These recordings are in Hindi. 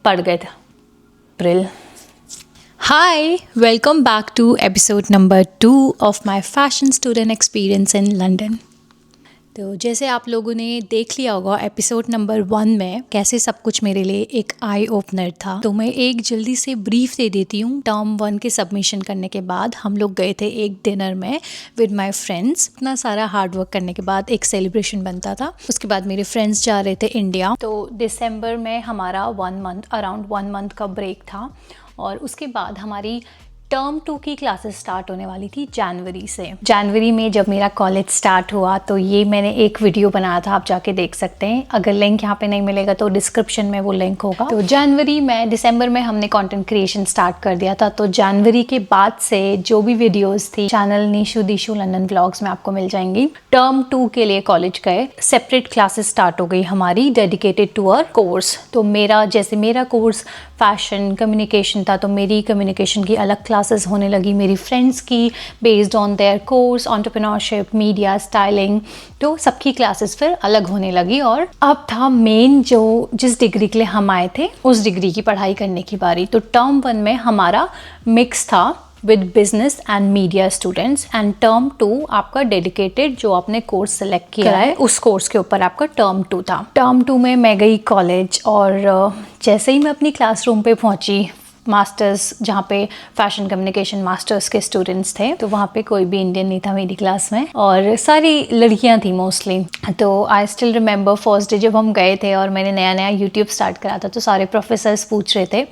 पड़ गए थे अप्रैल। Hi, welcome back to episode number 2 of my fashion student experience in London. तो जैसे आप लोगों ने देख लिया होगा एपिसोड नंबर 1 में कैसे सब कुछ मेरे लिए एक आई ओपनर था, तो मैं एक जल्दी से ब्रीफ दे देती हूँ। टर्म 1 के सबमिशन करने के बाद हम लोग गए थे एक डिनर में विद माय फ्रेंड्स। इतना सारा हार्ड वर्क करने के बाद एक सेलिब्रेशन बनता था। उसके बाद मेरे फ्रेंड्स जा रहे थे इंडिया, तो दिसंबर में हमारा अराउंड 1 मंथ का ब्रेक था। और उसके बाद हमारी टर्म 2 की क्लासेस स्टार्ट होने वाली थी जनवरी से। जनवरी में जब मेरा कॉलेज स्टार्ट हुआ तो ये मैंने एक वीडियो बनाया था, आप जाके देख सकते हैं। अगर लिंक यहाँ पे नहीं मिलेगा तो डिस्क्रिप्शन में वो लिंक होगा। तो दिसंबर में हमने कंटेंट क्रिएशन स्टार्ट कर दिया था। तो जनवरी के बाद से जो भी वीडियोस थी चैनल निशु दिशु लंदन व्लॉग्स में आपको मिल जाएंगी। टर्म 2 के लिए कॉलेज गए, सेपरेट क्लासेस स्टार्ट हो गई हमारी डेडिकेटेड टू आवर कोर्स। तो मेरा कोर्स फैशन कम्युनिकेशन था, तो मेरी कम्युनिकेशन की अलग क्लासेस होने लगी, मेरी फ्रेंड्स की based on their course entrepreneurship, media, styling. तो सबकी क्लासेस फिर अलग होने लगी। और अब था मेन जो जिस डिग्री के लिए हम आए थे उस डिग्री की पढ़ाई करने की बारी। तो टर्म 1 में हमारा मिक्स था with business and media students, and term 2 आपका डेडिकेटेड जो आपने कोर्स सेलेक्ट किया है उस कोर्स के ऊपर आपका टर्म 2 था। टर्म 2 में मैं गई कॉलेज, और जैसे ही मैं अपनी क्लासरूम पे पहुंची, मास्टर्स जहाँ पे फैशन कम्युनिकेशन मास्टर्स के स्टूडेंट्स थे, तो वहाँ पे कोई भी इंडियन नहीं था मेरी क्लास में, और सारी लड़कियाँ थी मोस्टली। तो आई स्टिल रिमेंबर फर्स्ट डे जब हम गए थे और मैंने नया नया यूट्यूब स्टार्ट करा था, तो सारे प्रोफेसर्स पूछ रहे थे।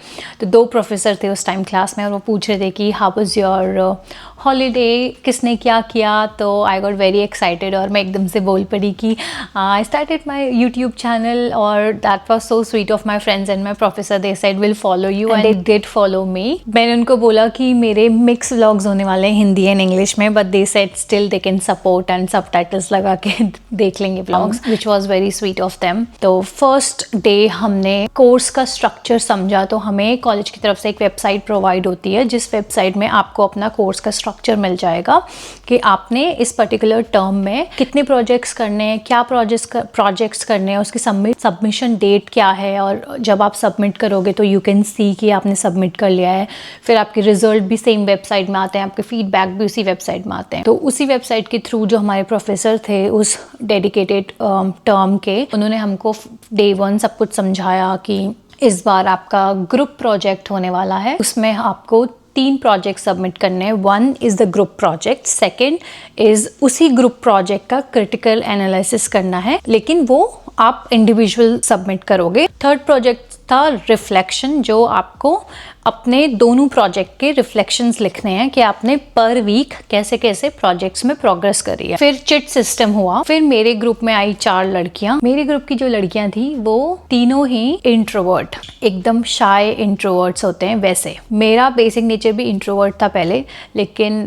तो 2 प्रोफेसर थे उस टाइम क्लास में, और वो पूछ रहे थे कि हाउ वाज योर हॉलीडे, किसने क्या किया। तो आई गॉट वेरी एक्साइटेड, और मैं एकदम से बोल पड़ी कि I started my YouTube channel, और that was so sweet of my friends and my professor, they said will follow you, and they did follow me. मैंने उनको बोला कि मेरे मिक्स व्लॉग्स होने वाले हैं हिंदी एंड इंग्लिश में, but they said still they can support and subtitles लगा के देख लेंगे vlogs, which was very sweet of them. तो फर्स्ट डे हमने कोर्स का स्ट्रक्चर समझा। तो हमें कॉलेज की तरफ से एक वेबसाइट प्रोवाइड होती है, जिस वेबसाइट में आपको अपना कोर्स का स्ट्रक्चर मिल जाएगा कि आपने इस पर्टिकुलर टर्म में कितने प्रोजेक्ट्स करने हैं, क्या प्रोजेक्ट्स करने हैं, उसकी सबमिशन डेट क्या है, और जब आप सबमिट करोगे तो यू कैन सी कि आपने सबमिट कर लिया है। फिर आपके रिजल्ट भी सेम वेबसाइट में आते हैं, आपके फीडबैक भी उसी वेबसाइट में आते हैं। तो उसी वेबसाइट के थ्रू जो हमारे प्रोफेसर थे उस डेडिकेटेड टर्म के, उन्होंने हमको डे 1 सब कुछ समझाया कि इस बार आपका ग्रुप प्रोजेक्ट होने वाला है, उसमें आपको 3 प्रोजेक्ट सबमिट करने हैं। 1 is the group project, second is उसी ग्रुप प्रोजेक्ट का क्रिटिकल एनालिसिस करना है, लेकिन वो आप इंडिविजुअल सबमिट करोगे। थर्ड प्रोजेक्ट था रिफ्लेक्शन, जो आपको अपने दोनों प्रोजेक्ट के रिफ्लेक्शंस लिखने हैं कि आपने पर वीक कैसे कैसे प्रोजेक्ट्स में प्रोग्रेस करी है। फिर चिट सिस्टम हुआ। फिर मेरे ग्रुप में आई 4 लड़कियां। मेरे ग्रुप की जो लड़कियां थी वो तीनों ही इंट्रोवर्ट, एकदम शाय इंट्रोवर्ट्स होते हैं। वैसे मेरा बेसिक नेचर भी इंट्रोवर्ट था पहले, लेकिन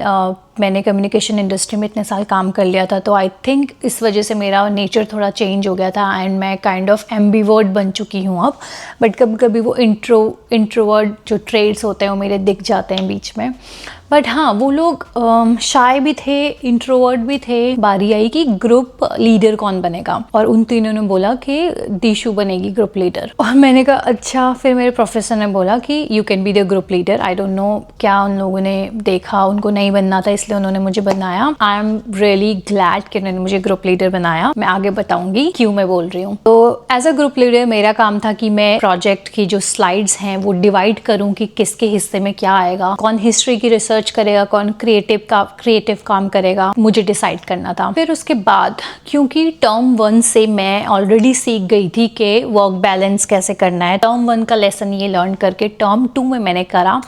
मैंने कम्युनिकेशन इंडस्ट्री में इतने साल काम कर लिया था, तो आई थिंक इस वजह से मेरा नेचर थोड़ा चेंज हो गया था, एंड मैं काइंड ऑफ एम्बिवर्ट बन चुकी हूँ अब। बट कभी कभी वो इंट्रोवर्ट जो ट्रेड्स होते हैं वो मेरे दिख जाते हैं बीच में। बट हाँ, वो लोग शाय भी थे, इंट्रोवर्ट भी थे। बारी आई कि ग्रुप लीडर कौन बनेगा, और उन तीनों ने बोला कि दिशु बनेगी ग्रुप लीडर। और मैंने कहा अच्छा। फिर मेरे प्रोफेसर ने बोला कि you can be the group leader. I don't know क्या उन लोगों ने देखा, उनको नहीं बनना था इसलिए उन्होंने मुझे बनाया। आई एम रियली ग्लैड कि उन्होंने मुझे ग्रुप लीडर बनाया। मैं आगे बताऊंगी क्यों मैं बोल रही हूँ। तो एज अ ग्रुप लीडर मेरा काम था कि मैं प्रोजेक्ट की जो स्लाइड्स हैं वो डिवाइड करूँ कि किसके हिस्से में क्या आएगा, कौन हिस्ट्री की रिसर्च करेगा, कौन क्रिएटिव काम करेगा, मुझे डिसाइड करना था। फिर उसके बाद क्योंकि टर्म 1 से मैं ऑलरेडी सीख गई थी कि वर्क बैलेंस कैसे करना है, टर्म 1 का लेसन ये लर्न करके टर्म 2 में मैंने करा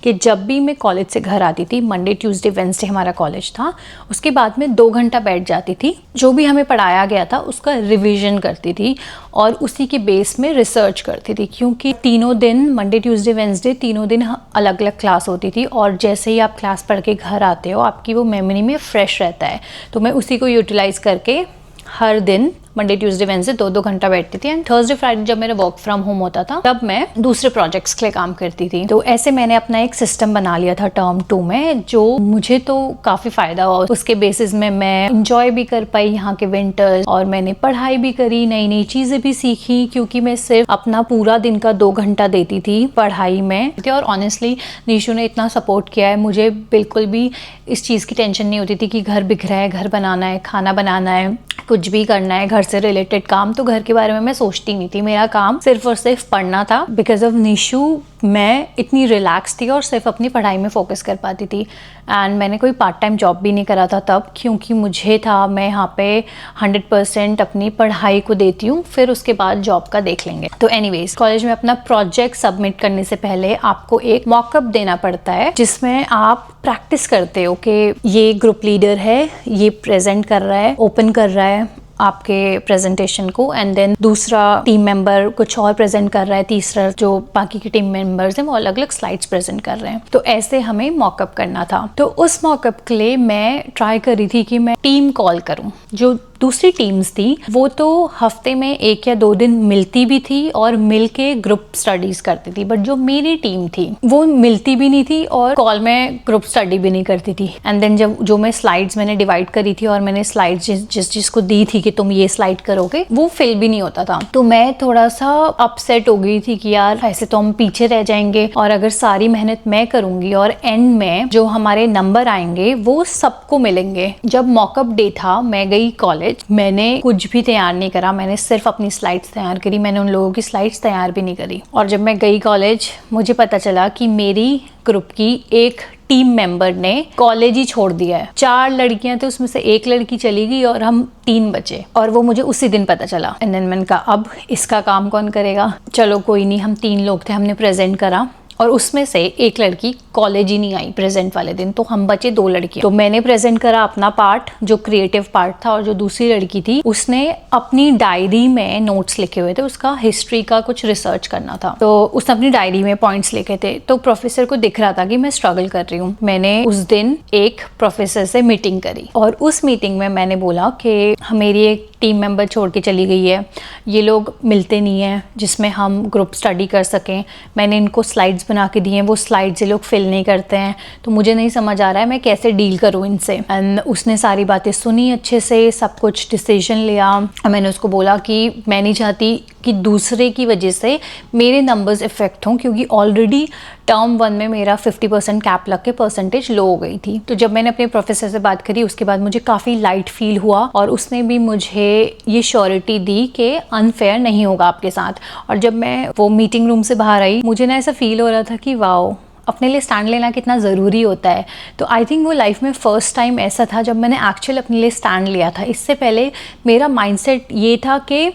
कि जब भी मैं कॉलेज से घर आती थी, मंडे ट्यूसडे वेडनेसडे हमारा कॉलेज था, उसके बाद में 2 घंटा बैठ जाती थी, जो भी हमें पढ़ाया गया था उसका रिविजन करती थी और उसी के बेस में रिसर्च करती थी। क्योंकि तीनों दिन मंडे ट्यूसडे वेडनेसडे तीनों दिन अलग अलग क्लास होती थी, और जैसे ही आप क्लास पढ़ के घर आते हो आपकी वो मेमोरी में फ्रेश रहता है। तो मैं उसी को यूटिलाइज करके हर दिन मंडे ट्यूसडे वेडनेसडे 2-2 घंटा बैठती थी एंड थर्सडे फ्राइडे जब मेरा वर्क फ्रॉम होम होता था तब मैं दूसरे प्रोजेक्ट्स के लिए काम करती थी। तो ऐसे मैंने अपना एक सिस्टम बना लिया था टर्म 2 में, जो मुझे तो काफ़ी फ़ायदा हुआ। उसके बेसिस में मैं इंजॉय भी कर पाई यहाँ के विंटर्स, और मैंने पढ़ाई भी करी, नई नई चीज़ें भी सीखी, क्योंकि मैं सिर्फ अपना पूरा दिन का 2 घंटा देती थी पढ़ाई में। और ऑनेस्टली निशु ने इतना सपोर्ट किया है, मुझे बिल्कुल भी इस चीज़ की टेंशन नहीं होती थी कि घर बिखरा है, घर बनाना है, खाना बनाना है, कुछ भी करना है घर से रिलेटेड काम। तो घर के बारे में मैं सोचती नहीं थी, मेरा काम सिर्फ और सिर्फ पढ़ना था। बिकॉज ऑफ निशु मैं इतनी रिलैक्स थी और सिर्फ अपनी पढ़ाई में फोकस कर पाती थी। एंड मैंने कोई पार्ट टाइम जॉब भी नहीं करा था तब, क्योंकि मुझे था मैं यहाँ पे 100% अपनी पढ़ाई को देती हूँ, फिर उसके बाद जॉब का देख लेंगे। तो एनीवेज, कॉलेज में अपना प्रोजेक्ट सबमिट करने से पहले आपको एक मॉकअप देना पड़ता है, जिसमें आप प्रैक्टिस करते हो कि ये ग्रुप लीडर है, ये प्रेजेंट कर रहा है, ओपन कर रहा है आपके प्रेजेंटेशन को, एंड देन दूसरा टीम मेंबर कुछ और प्रेजेंट कर रहा है, तीसरा जो बाकी के टीम मेंबर्स हैं वो अलग अलग स्लाइड्स प्रेजेंट कर रहे हैं। तो ऐसे हमें मॉकअप करना था। तो उस मॉकअप के लिए मैं ट्राई कर रही थी कि मैं टीम कॉल करूं। जो दूसरी टीम्स थी वो तो हफ्ते में 1 या 2 दिन मिलती भी थी और मिल के ग्रुप स्टडीज करती थी, बट जो मेरी टीम थी वो मिलती भी नहीं थी और कॉल में ग्रुप स्टडी भी नहीं करती थी। एंड देन जब जो मैं स्लाइड्स मैंने डिवाइड करी थी और मैंने स्लाइड्स जिसको दी थी कि तुम ये स्लाइड करोगे, वो फिल भी नहीं होता था। तो मैं थोड़ा सा अपसेट हो गई थी कि यार ऐसे तो हम पीछे रह जाएंगे, और अगर सारी मेहनत मैं करूंगी और एंड में जो हमारे नंबर आएंगे वो सबको मिलेंगे। जब मॉकअप डे था मैं गई कॉलेज, मैंने कुछ भी तैयार नहीं करा, मैंने सिर्फ अपनी स्लाइड्स तैयार करी, मैंने उन लोगों की स्लाइड्स तैयार भी नहीं करी। और जब मैं गई कॉलेज मुझे पता चला कि मेरी ग्रुप की एक टीम मेंबर ने कॉलेज ही छोड़ दिया है। 4 लड़कियां थी, उसमें से 1 लड़की चली गई और हम 3 बचे, और वो मुझे उसी दिन पता चला। एंड देन मैंने कहा अब इसका काम कौन करेगा, चलो कोई नहीं, हम 3 लोग थे, हमने प्रेजेंट करा और उसमें से 1 लड़की कॉलेज ही नहीं आई प्रेजेंट वाले दिन, तो हम बचे 2 लड़कियां। तो मैंने प्रेजेंट करा अपना पार्ट जो क्रिएटिव पार्ट था, और जो दूसरी लड़की थी उसने अपनी डायरी में नोट्स लिखे हुए थे, उसका हिस्ट्री का कुछ रिसर्च करना था, तो उसने अपनी डायरी में पॉइंट्स लिखे थे। तो प्रोफेसर को दिख रहा था कि मैं स्ट्रगल कर रही हूँ। मैंने उस दिन एक प्रोफेसर से मीटिंग करी और उस मीटिंग में मैंने बोला कि मेरी एक टीम मेंबर छोड़ के चली गई है, ये लोग मिलते नहीं हैं जिसमें हम ग्रुप स्टडी कर सकें, मैंने इनको स्लाइड्स बना के दिए हैं, वो स्लाइड्स ये लोग फिल नहीं करते हैं, तो मुझे नहीं समझ आ रहा है मैं कैसे डील करूं इनसे। एंड उसने सारी बातें सुनी अच्छे से, सब कुछ डिसीजन लिया। मैंने उसको बोला कि मैं नहीं चाहती कि दूसरे की वजह से मेरे नंबर्स इफेक्ट हों, क्योंकि ऑलरेडी टर्म 1 में मेरा 50% कैप लग के परसेंटेज लो हो गई थी। तो जब मैंने अपने प्रोफेसर से बात करी उसके बाद मुझे काफ़ी लाइट फील हुआ, और उसने भी मुझे ये श्योरिटी दी कि अनफेयर नहीं होगा आपके साथ। और जब मैं वो मीटिंग रूम से बाहर आई, मुझे ना ऐसा फील हो रहा था कि वाओ, अपने लिए स्टैंड लेना कितना ज़रूरी होता है। तो आई थिंक वो लाइफ में फ़र्स्ट टाइम ऐसा था जब मैंने एक्चुअल अपने लिए स्टैंड लिया था। इससे पहले मेरा माइंडसेट ये था कि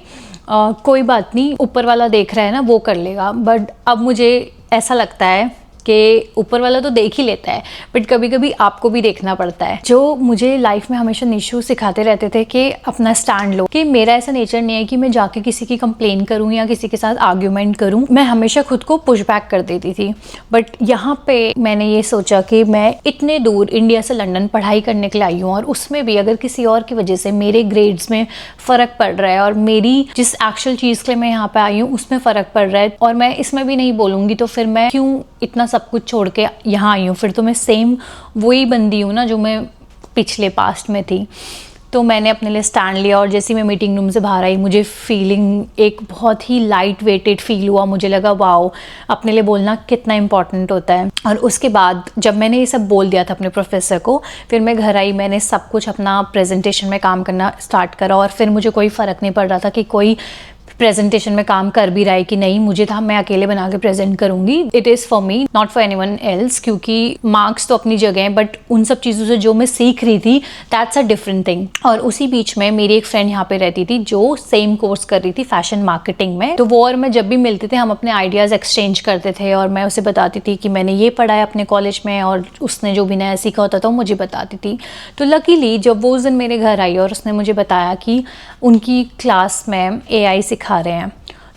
कोई बात नहीं, ऊपर वाला देख रहा है ना, वो कर लेगा। बट अब मुझे ऐसा लगता है कि ऊपर वाला तो देख ही लेता है, बट कभी कभी आपको भी देखना पड़ता है। जो मुझे लाइफ में हमेशा निशु सिखाते रहते थे कि अपना स्टैंड लो, कि मेरा ऐसा नेचर नहीं है कि मैं जाके किसी की कंप्लेन करूं या किसी के साथ आर्ग्यूमेंट करूं, मैं हमेशा खुद को पुश बैक कर देती थी। बट यहाँ पे मैंने ये सोचा कि मैं इतने दूर इंडिया से लंदन पढ़ाई करने के लिए आई हूँ, और उसमें भी अगर किसी और की वजह से मेरे ग्रेड्स में फ़र्क पड़ रहा है, और मेरी जिस एक्चुअल चीज़ के लिए मैं यहाँ पे आई हूँ उसमें फ़र्क पड़ रहा है, और मैं इसमें भी नहीं बोलूँगी, तो फिर मैं क्यों इतना सब कुछ छोड़ के यहाँ आई हूँ। फिर तो मैं सेम वही बंदी हूँ ना जो मैं पिछले पास्ट में थी। तो मैंने अपने लिए स्टैंड लिया, और जैसे मैं मीटिंग रूम से बाहर आई मुझे फीलिंग एक बहुत ही लाइट वेटेड फील हुआ। मुझे लगा वाओ, अपने लिए बोलना कितना इंपॉर्टेंट होता है। और उसके बाद जब मैंने ये सब बोल दिया था अपने प्रोफेसर को, फिर मैं घर आई, मैंने सब कुछ अपना प्रेजेंटेशन में काम करना स्टार्ट करा, और फिर मुझे कोई फ़र्क नहीं पड़ रहा था कि कोई प्रेजेंटेशन में काम कर भी रहा है कि नहीं। मुझे था मैं अकेले बना के प्रेजेंट करूंगी, it is for me not for anyone else, क्योंकि मार्क्स तो अपनी जगह हैं, बट उन सब चीज़ों से जो मैं सीख रही थी दैट्स अ डिफरेंट थिंग। और उसी बीच में मेरी एक फ्रेंड यहाँ पे रहती थी जो सेम कोर्स कर रही थी फैशन मार्केटिंग में। तो वो और मैं जब भी मिलते थे हम अपने आइडियाज़ एक्सचेंज करते थे, और मैं उसे बताती थी कि मैंने ये पढ़ा है अपने कॉलेज में, और उसने जो भी नया सीखा होता था वो मुझे बताती थी। तो लकीली जब वो उस दिन मेरे घर आई और उसने मुझे बताया कि उनकी क्लास में AI सिखा रहे हैं,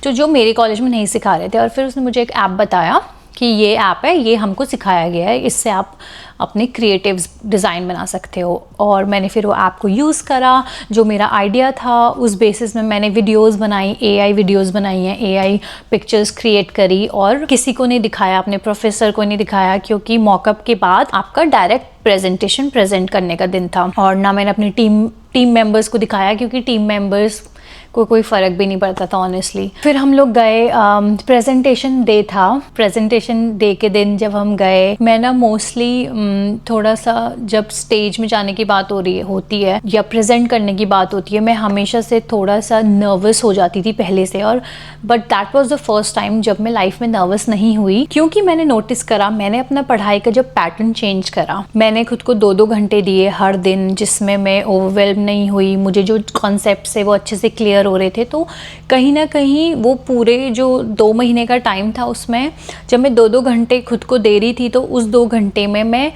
जो मेरे कॉलेज में नहीं सिखा रहे थे, और फिर उसने मुझे एक ऐप बताया कि ये ऐप है, ये हमको सिखाया गया है, इससे आप अपने क्रिएटिव डिज़ाइन बना सकते हो। और मैंने फिर वो ऐप को यूज़ करा, जो मेरा आइडिया था उस बेसिस में मैंने वीडियोस बनाई, एआई वीडियोस बनाई हैं, एआई पिक्चर्स क्रिएट करी, और किसी को नहीं दिखाया, अपने प्रोफेसर को नहीं दिखाया, क्योंकि मॉकअप के बाद आपका डायरेक्ट प्रेजेंटेशन प्रेजेंट करने का दिन था। और ना मैंने अपनी टीम मेंबर्स को दिखाया, क्योंकि टीम मेंबर्स को कोई फ़र्क भी नहीं पड़ता था ऑनेस्टली। फिर हम लोग गए, प्रेजेंटेशन डे था। प्रेजेंटेशन डे के दिन जब हम गए, मैं ना मोस्टली थोड़ा सा, जब स्टेज में जाने की बात होती है या प्रेजेंट करने की बात होती है, मैं हमेशा से थोड़ा सा नर्वस हो जाती थी पहले से। और but that was the first time जब मैं लाइफ में नर्वस नहीं हुई, क्योंकि मैंने नोटिस करा, मैंने अपना पढ़ाई का जब पैटर्न चेंज करा, मैंने खुद को 2-2 घंटे दिए हर दिन, जिसमें मैं ओवरवेल्म नहीं हुई, मुझे जो कॉन्सेप्ट्स है वो अच्छे से क्लियर हो रहे थे। तो कहीं ना कहीं वो पूरे जो 2 महीने का टाइम था, उसमें जब मैं 2-2 घंटे खुद को दे रही थी, तो उस 2 घंटे में मैं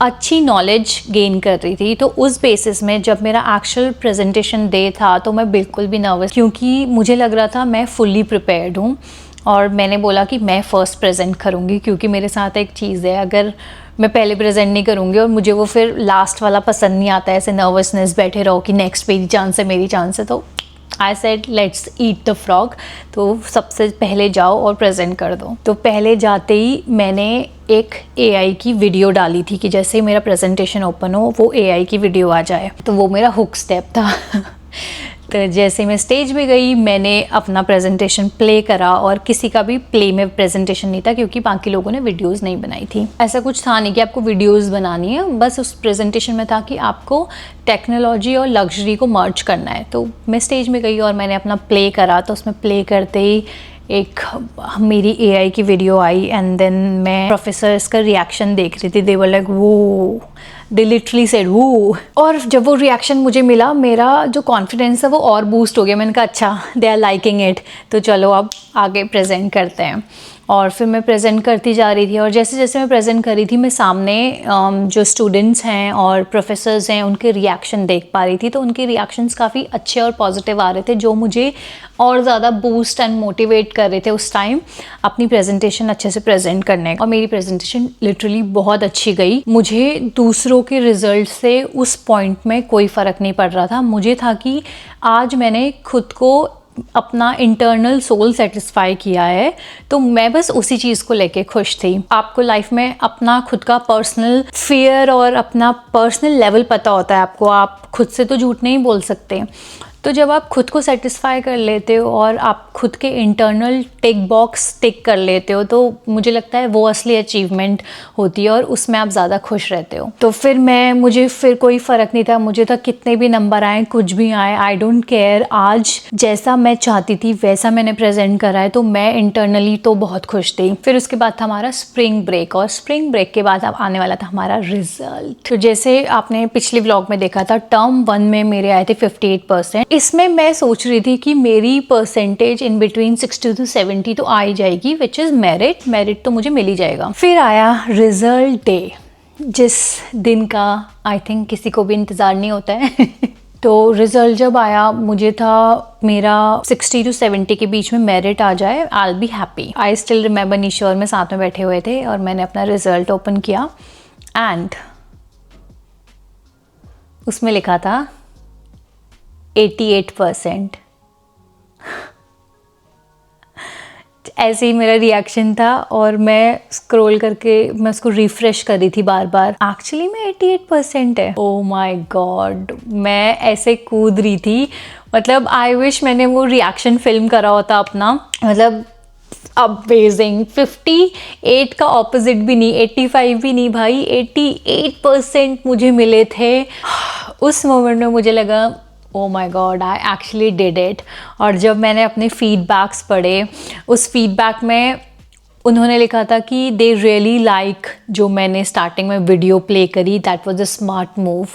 अच्छी नॉलेज गेन कर रही थी। तो उस बेसिस में जब मेरा एक्चुअल प्रेजेंटेशन डे था, तो मैं बिल्कुल भी नर्वस, क्योंकि मुझे लग रहा था मैं फुल्ली प्रिपेयर्ड हूँ। और मैंने बोला कि मैं फ़र्स्ट प्रेजेंट करूँगी, क्योंकि मेरे साथ एक चीज़ है, अगर मैं पहले प्रेजेंट नहीं करूँगी और मुझे वो फिर लास्ट वाला पसंद नहीं आता है, ऐसे नर्वसनेस बैठे रहो कि नेक्स्ट मेरी चांस है, मेरी चांस है, तो I said let's eat the frog. तो सबसे पहले जाओ और प्रेजेंट कर दो। तो पहले जाते ही मैंने एक एआई की वीडियो डाली थी कि जैसे ही मेरा प्रेजेंटेशन ओपन हो वो एआई की वीडियो आ जाए। तो वो मेरा हुक स्टेप था। तो जैसे मैं स्टेज में गई, मैंने अपना प्रेजेंटेशन प्ले करा, और किसी का भी प्ले में प्रेजेंटेशन नहीं था, क्योंकि बाकी लोगों ने वीडियोस नहीं बनाई थी। ऐसा कुछ था नहीं कि आपको वीडियोस बनानी है, बस उस प्रेजेंटेशन में था कि आपको टेक्नोलॉजी और लग्जरी को मर्ज करना है। तो मैं स्टेज में गई और मैंने अपना प्ले करा, तो उसमें प्ले करते ही एक मेरी एआई की वीडियो आई, एंड देन मैं प्रोफेसर्स का रिएक्शन देख रही थी। दे वर लाइक वो, दे लिटरली सेड वो। और जब वो रिएक्शन मुझे मिला, मेरा जो कॉन्फिडेंस है वो और बूस्ट हो गया। मैंने कहा अच्छा, दे आर लाइकिंग इट, तो चलो अब आगे प्रेजेंट करते हैं। और फिर मैं प्रेजेंट करती जा रही थी, और जैसे जैसे मैं प्रेजेंट कर रही थी, मैं सामने जो स्टूडेंट्स हैं और प्रोफेसर्स हैं उनके रिएक्शन देख पा रही थी। तो उनके रिएक्शंस काफ़ी अच्छे और पॉजिटिव आ रहे थे, जो मुझे और ज़्यादा बूस्ट एंड मोटिवेट कर रहे थे उस टाइम अपनी प्रेजेंटेशन अच्छे से प्रेजेंट करने। और मेरी प्रेजेंटेशन लिटरली बहुत अच्छी गई। मुझे दूसरों के रिजल्ट से उस पॉइंट में कोई फ़र्क नहीं पड़ रहा था। मुझे था कि आज मैंने खुद को अपना इंटरनल सोल सेटिस्फाई किया है, तो मैं बस उसी चीज़ को लेके खुश थी। आपको लाइफ में अपना खुद का पर्सनल फियर और अपना पर्सनल लेवल पता होता है आपको, आप खुद से तो झूठ नहीं बोल सकते। तो जब आप खुद को सेटिस्फाई कर लेते हो और आप खुद के इंटरनल टिक बॉक्स टिक कर लेते हो, तो मुझे लगता है वो असली अचीवमेंट होती है, और उसमें आप ज़्यादा खुश रहते हो। तो फिर मुझे फिर कोई फ़र्क नहीं था, मुझे तो कितने भी नंबर आए, कुछ भी आए, आई डोंट केयर। आज जैसा मैं चाहती थी वैसा मैंने प्रेजेंट करा है, तो मैं इंटरनली तो बहुत खुश थी। फिर उसके बाद था हमारा स्प्रिंग ब्रेक, और स्प्रिंग ब्रेक के बाद अब आने वाला था हमारा रिजल्ट। तो जैसे आपने पिछले व्लॉग में देखा था, टर्म 1 में मेरे आए थे 58%। इसमें मैं सोच रही थी कि मेरी परसेंटेज इन बिटवीन 60 to 70 तो आ ही जाएगी, विच इज़ मेरिट तो मुझे मिल ही जाएगा। फिर आया रिजल्ट डे, जिस दिन का आई थिंक किसी को भी इंतज़ार नहीं होता है। तो रिज़ल्ट जब आया, मुझे था मेरा 60 to 70 के बीच में मेरिट आ जाए, I will be happy. I still remember Nisha और मैं साथ में बैठे हुए थे, और मैंने अपना रिज़ल्ट ओपन किया, एंड उसमें लिखा था 88%। ऐसे ही मेरा रिएक्शन था, और मैं स्क्रॉल करके मैं उसको रिफ्रेश कर रही थी बार बार। एक्चुअली में 88% है। ओ माय गॉड, मैं ऐसे कूद रही थी, मतलब आई विश मैंने वो रिएक्शन फिल्म करा होता अपना। मतलब अमेजिंग। 58 का ऑपोजिट भी नहीं, 85 भी नहीं भाई, 88% मुझे मिले थे। उस मोमेंट में मुझे लगा oh my God, I actually did it. और जब मैंने अपने फीडबैक्स पढ़े, उस फीडबैक में उन्होंने लिखा था कि दे रियली लाइक जो मैंने स्टार्टिंग में वीडियो प्ले करी, that was a smart move.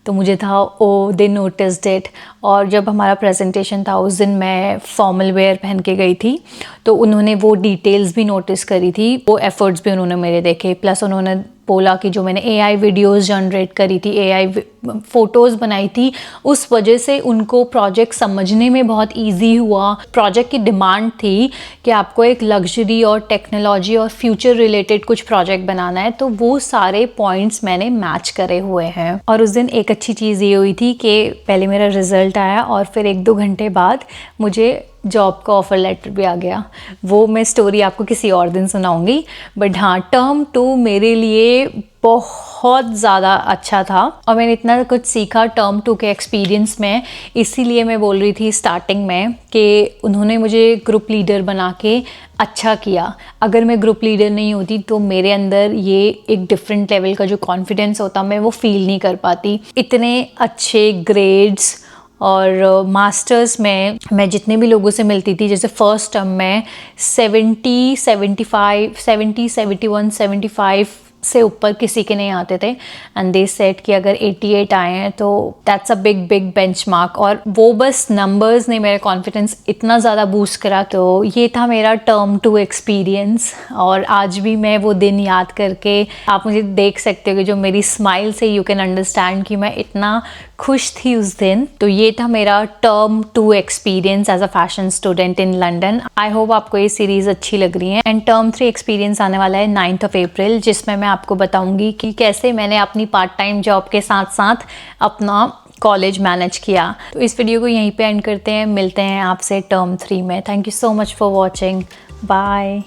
तो मुझे था ओ दे नोटिस्ड इट। और जब हमारा प्रेजेंटेशन था उस दिन मैं फॉर्मल वेयर पहन के गई थी, तो उन्होंने वो डिटेल्स भी नोटिस करी थी, वो एफर्ट्स भी उन्होंने मेरे देखे, प्लस उन्होंने बोला कि जो मैंने एआई वीडियोस जनरेट करी थी, एआई फ़ोटोज़ बनाई थी, उस वजह से उनको प्रोजेक्ट समझने में बहुत इजी हुआ। प्रोजेक्ट की डिमांड थी कि आपको एक लग्जरी और टेक्नोलॉजी और फ्यूचर रिलेटेड कुछ प्रोजेक्ट बनाना है, तो वो सारे पॉइंट्स मैंने मैच करे हुए हैं। और उस दिन एक अच्छी चीज़ ये हुई थी कि पहले मेरा रिज़ल्ट आया और फिर 1-2 घंटे बाद मुझे जॉब का ऑफ़र लेटर भी आ गया। वो मैं स्टोरी आपको किसी और दिन सुनाऊंगी। बट हाँ, टर्म 2 मेरे लिए बहुत ज़्यादा अच्छा था और मैंने इतना कुछ सीखा टर्म 2 के एक्सपीरियंस में। इसीलिए मैं बोल रही थी स्टार्टिंग में कि उन्होंने मुझे ग्रुप लीडर बना के अच्छा किया। अगर मैं ग्रुप लीडर नहीं होती तो मेरे अंदर ये एक डिफरेंट लेवल का जो कॉन्फिडेंस होता, मैं वो फील नहीं कर पाती। इतने अच्छे ग्रेड्स और मास्टर्स में मैं जितने भी लोगों से मिलती थी, जैसे फर्स्ट टर्म में 70, 75, 70, 71, 75 से ऊपर किसी के नहीं आते थे। एंड दे सेट कि अगर 88 आए हैं तो that's a big big benchmark. और वो बस नंबर्स ने मेरा कॉन्फिडेंस इतना ज़्यादा बूस्ट करा। तो ये था मेरा टर्म 2 एक्सपीरियंस। और आज भी मैं वो दिन याद करके, आप मुझे देख सकते हो कि जो मेरी स्माइल से यू कैन अंडरस्टैंड कि मैं इतना खुश थी उस दिन। तो ये था मेरा term 2 experience as a fashion student in London. I hope आपको ये सीरीज़ अच्छी लग रही है। एंड टर्म 3 एक्सपीरियंस आने वाला है 9th of April, जिसमें मैं आपको बताऊंगी कि कैसे मैंने अपनी पार्ट टाइम जॉब के साथ साथ अपना कॉलेज मैनेज किया। तो इस वीडियो को यहीं पे एंड करते हैं, मिलते हैं आपसे टर्म 3 में। Thank you so much for watching, bye.